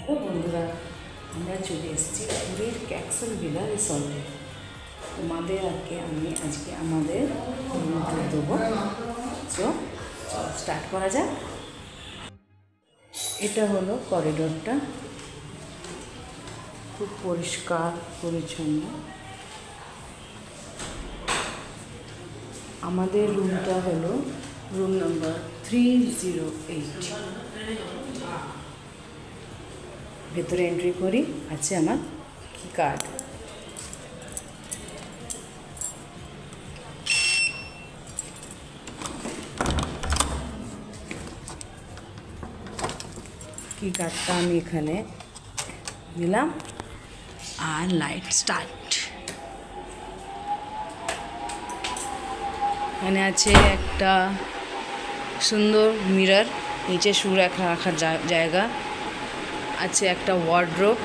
তো বন্ধুরা, আমরা চলে এসেছি পুরীর ক্যাক্সল ভিলা রিসর্টে। তোমাদের আজকে আমাদের রুম ট্যুর দেবো। তো স্টার্ট করা যাক। এটা হলো করিডোরটা, খুব পরিষ্কার পরিচ্ছন্ন। আমাদের রুমটা হলো রুম নাম্বার 308। ভেতরে এন্ট্রি করি, আছে আমার কি কার্ড। কি কার্ডটা আমি এখানে দিলাম আর লাইট স্টার্ট। এখানে আছে একটা সুন্দর মিরর, নিচে শু রাখার জায়গা আছে, একটা ওয়ার্ড্রোব,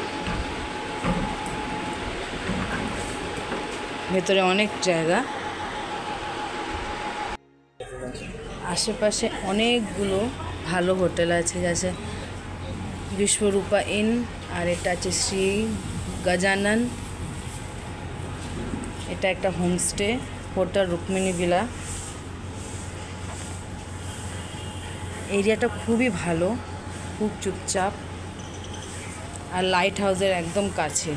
ভেতরে অনেক জায়গা। আশেপাশে অনেকগুলো ভালো হোটেল আছে, আছে বিশ্বরূপা ইন, আর এটা আছে শ্রী গজানন। এটা একটা হোমস্টে, হোটেল রুক্মিণী ভিলা। এরিয়াটা খুবই ভালো, খুব চুপচাপ, আর লাইট হাউসের একদম কাছে।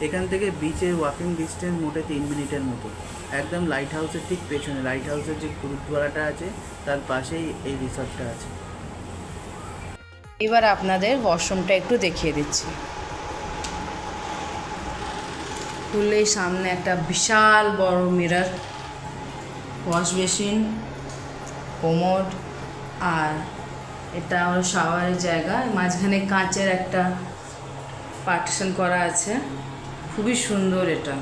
এখান থেকে বিচের ওয়াকিং ডিস্টেন্স মোটে 3 মিনিটের মতো। একদম লাইট হাউসের ঠিক পেছনে, লাইট হাউসের যে গুরুদ্বারাটা আছে তার পাশেই এই রিসর্টটা আছে। এবার আপনাদের ওয়াশরুমটা একটু দেখিয়ে দিচ্ছি। খুললেই সামনে একটা বিশাল বড় মিরর, ওয়াশ বেসিন, কোমোড, আর এটা হলো শাওয়ারের জায়গা। মাঝখানে কাঁচের একটা পার্টিশন করা আছে, খুবই সুন্দর। এটা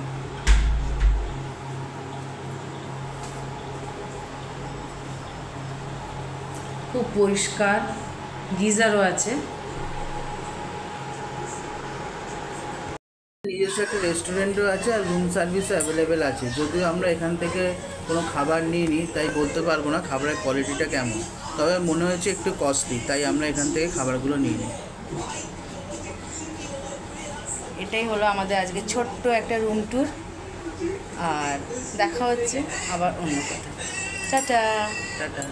খুব পরিষ্কার, গিজারও আছে। নিজস্ব একটা রেস্টুরেন্টও আছে আর রুম সার্ভিসও অ্যাভেলেবেল আছে। যদিও আমরা এখান থেকে কোনো খাবার নিইনি, তাই বলতে পারবো না খাবারের কোয়ালিটিটা কেমন, তবে মনে হয়েছে একটু কস্টলি, তাই আমরা এখান থেকে খাবারগুলো নিইনি। এটাই হলো আমাদের আজকে ছোট্ট একটা রুম ট্যুর, আর দেখা হচ্ছে আবার অন্য কথা। Tata tata.